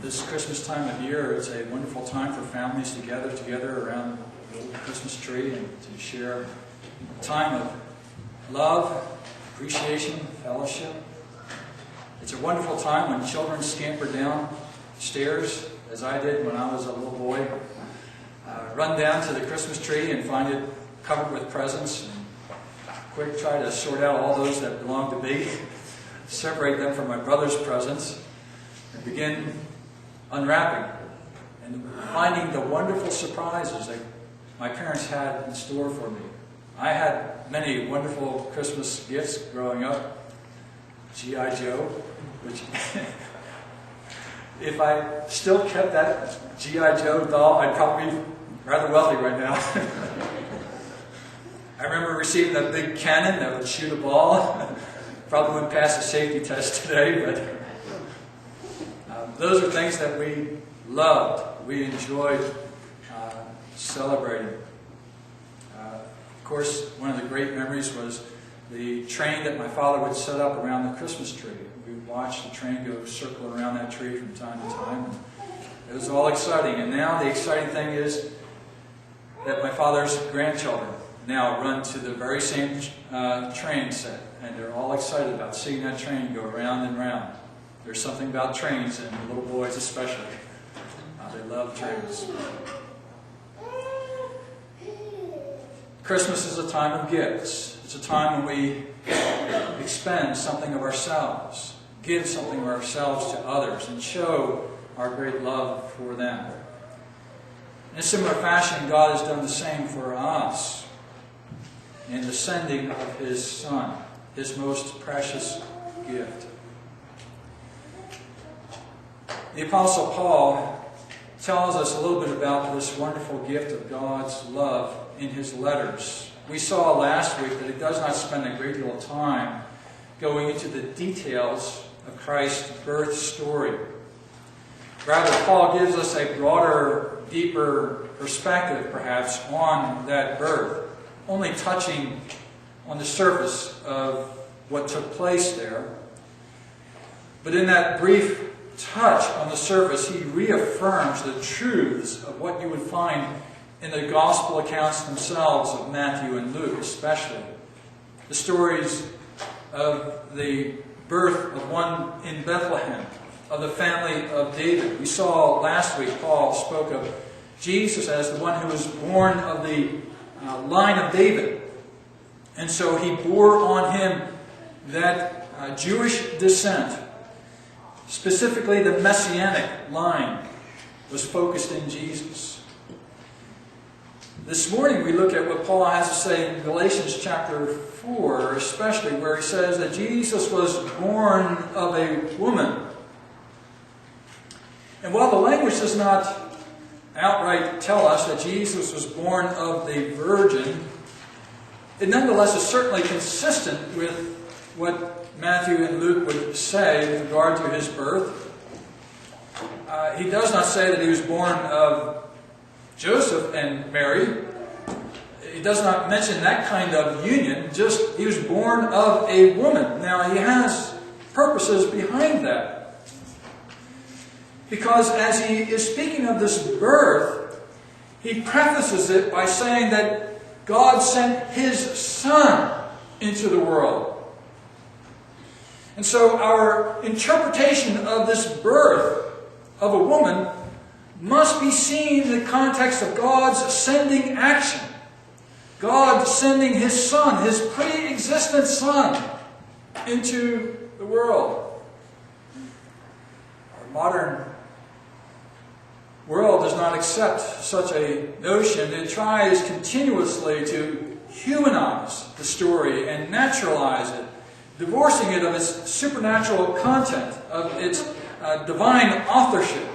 This Christmas time of year is a wonderful time for families to gather together around the little Christmas tree and to share a time of love, appreciation, fellowship. It's a wonderful time when children scamper down stairs, as I did when I was a little boy, run down to the Christmas tree and find it covered with presents, and quick try to sort out all those that belong to me, separate them from my brother's presents, and begin unwrapping and finding the wonderful surprises that my parents had in store for me. I had many wonderful Christmas gifts growing up. G.I. Joe, which if I still kept that G.I. Joe doll, I'd probably be rather wealthy right now. I remember receiving a big cannon that would shoot a ball. Probably wouldn't pass the safety test today, but those are things that we loved, we enjoyed celebrating. Of course, one of the great memories was the train that my father would set up around the Christmas tree. We would watch the train go circling around that tree from time to time. It was all exciting. And now the exciting thing is that my father's grandchildren now run to the very same train set. And they're all excited about seeing that train go round and round. There's something about trains, and little boys especially. They love trains. Christmas is a time of gifts. It's a time when we expend something of ourselves, give something of ourselves to others, and show our great love for them. In a similar fashion, God has done the same for us in the sending of His Son, His most precious gift. The Apostle Paul tells us a little bit about this wonderful gift of God's love in his letters. We saw last week that he does not spend a great deal of time going into the details of Christ's birth story. Rather, Paul gives us a broader, deeper perspective, perhaps, on that birth, only touching on the surface of what took place there. But in that brief touch on the surface, he reaffirms the truths of what you would find in the gospel accounts themselves of Matthew and Luke especially. The stories of the birth of one in Bethlehem, of the family of David. We saw last week Paul spoke of Jesus as the one who was born of the line of David. And so he bore on him that Jewish descent. Specifically, the Messianic line was focused in Jesus. This morning we look at what Paul has to say in Galatians chapter 4, especially where he says that Jesus was born of a woman. And while the language does not outright tell us that Jesus was born of the virgin, it nonetheless is certainly consistent with what Matthew and Luke would say with regard to his birth. He does not say that he was born of Joseph and Mary. He does not mention that kind of union, just he was born of a woman. Now, he has purposes behind that. Because as he is speaking of this birth, he prefaces it by saying that God sent His Son into the world. And so our interpretation of this birth of a woman must be seen in the context of God's sending action. God sending His Son, His pre-existent Son, into the world. Our modern world does not accept such a notion. It tries continuously to humanize the story and naturalize it, divorcing it of its supernatural content, of its divine authorship.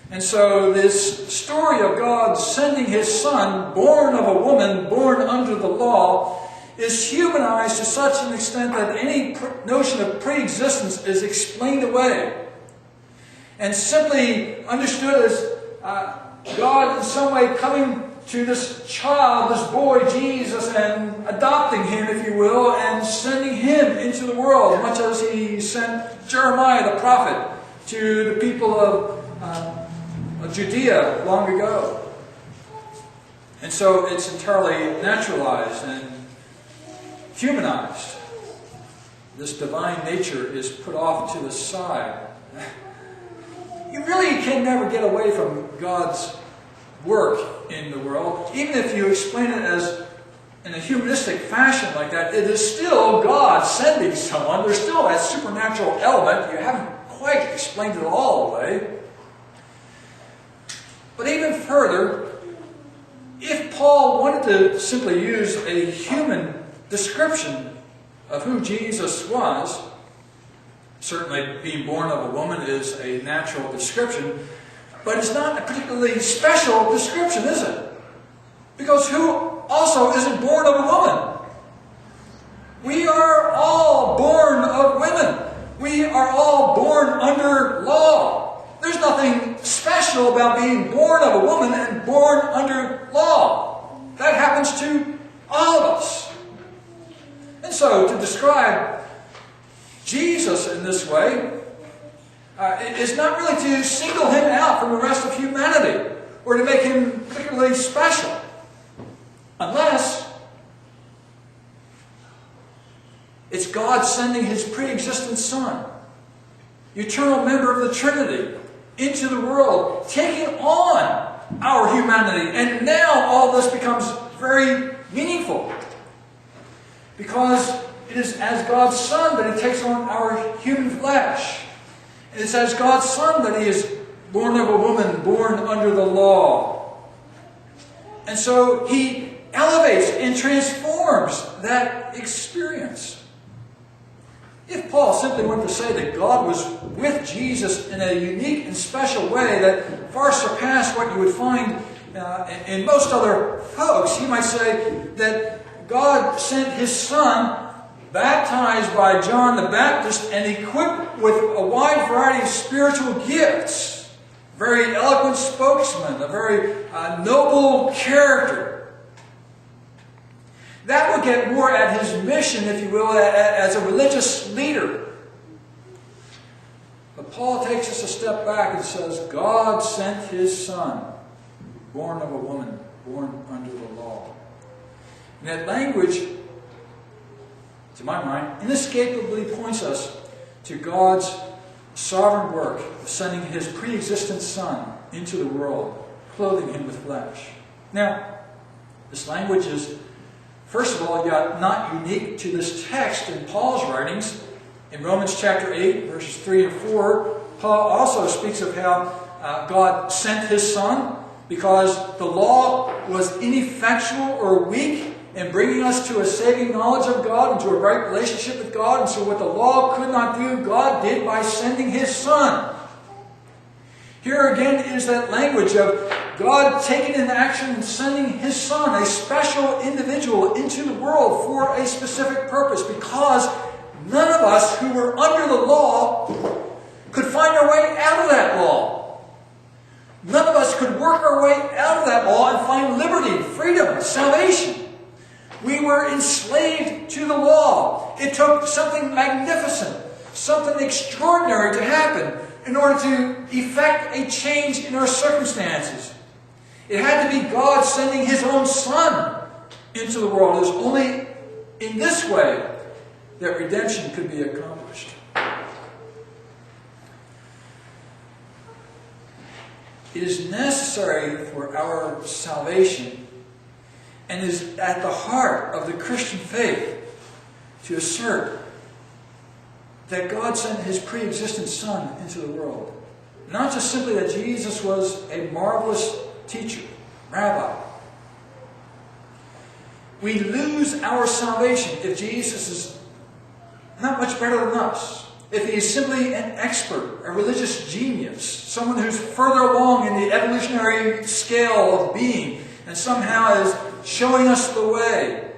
And so this story of God sending His Son, born of a woman, born under the law, is humanized to such an extent that any notion of pre-existence is explained away and simply understood as God in some way coming to this child, this boy, Jesus, and adopting him, if you will, and sending him into the world, much as He sent Jeremiah the prophet to the people of Judea long ago. And so it's entirely naturalized and humanized. This divine nature is put off to the side. You really can never get away from God's work in the world. Even if you explain it as in a humanistic fashion like that, it is still God sending someone. There's still that supernatural element. You haven't quite explained it all away. But even further, if Paul wanted to simply use a human description of who Jesus was, certainly being born of a woman is a natural description, but it's not a particularly special description, is it? Because who also isn't born of a woman? We are all born of women. We are all born under law. There's nothing special about being born of a woman and born under law. That happens to all of us. And so, to describe Jesus in this way is not really to single him out from the rest of humanity or to make him particularly special. Unless it's God sending his pre-existent Son, eternal member of the Trinity, into the world, taking on our humanity. And now all this becomes very meaningful. Because it is as God's Son that he takes on our human flesh. It is as God's Son that he is born of a woman, born under the law. And so he elevates and transforms that experience. If Paul simply wanted to say that God was with Jesus in a unique and special way that far surpassed what you would find in most other folks, he might say that God sent his Son, baptized by John the Baptist, and equipped with a wide variety of spiritual gifts. A very eloquent spokesman, a very noble character. That would get more at his mission, if you will, as a religious leader. But Paul takes us a step back and says, God sent his Son, born of a woman, born under the law. And that language, to my mind, inescapably points us to God's sovereign work of sending his pre-existent Son into the world, clothing him with flesh. Now, this language is, first of all, not unique to this text in Paul's writings. In Romans chapter 8, verses 3 and 4, Paul also speaks of how God sent his Son because the law was ineffectual or weak in bringing us to a saving knowledge of God and to a right relationship with God. And so what the law could not do, God did by sending his Son. Here again is that language of God taking into action and sending his Son, a special individual, into the world for a specific purpose, because none of us who were under the law could find our way out of that law. None of us could work our way out of that law and find liberty, freedom, salvation. We were enslaved to the law. It took something magnificent, something extraordinary to happen in order to effect a change in our circumstances. It had to be God sending his own Son into the world. It was only in this way that redemption could be accomplished. It is necessary for our salvation and is at the heart of the Christian faith to assert that God sent his pre-existent Son into the world. Not just simply that Jesus was a marvelous teacher, rabbi. We lose our salvation if Jesus is not much better than us. If he is simply an expert, a religious genius, someone who's further along in the evolutionary scale of being and somehow is showing us the way.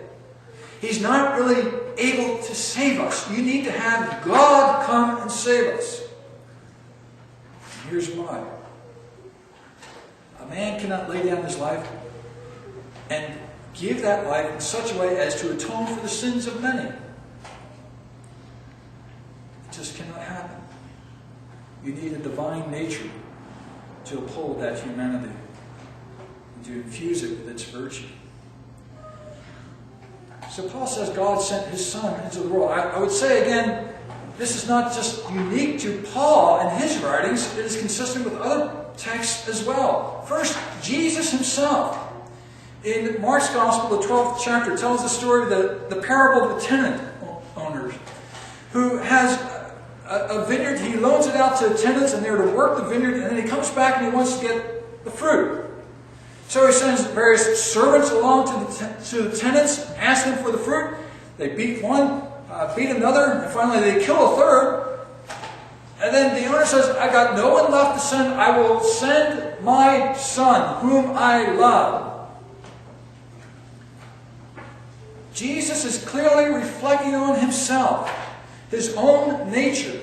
He's not really able to save us. You need to have God come and save us. And here's why. A man cannot lay down his life and give that life in such a way as to atone for the sins of many. It just cannot happen. You need a divine nature to uphold that humanity and to infuse it with its virtue. So Paul says God sent his Son into the world. I would say again, this is not just unique to Paul and his writings. It is consistent with other texts as well. First, Jesus himself. In Mark's Gospel, the 12th chapter, tells the story of the parable of the tenant owner who has a vineyard. He loans it out to tenants and they're to work the vineyard, and then he comes back and he wants to get the fruit. So he sends various servants along to the tenants, ask them for the fruit. They beat one, beat another, and finally they kill a third. And then the owner says, I got no one left to send. I will send my son, whom I love. Jesus is clearly reflecting on himself, his own nature.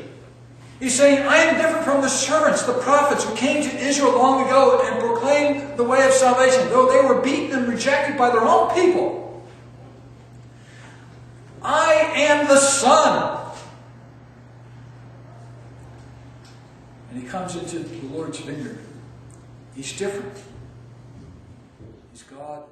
He's saying, I am different from the servants, the prophets who came to Israel long ago and proclaimed the way of salvation, though they were beaten and rejected by their own people. I am the Son. And he comes into the Lord's vineyard. He's different. He's God.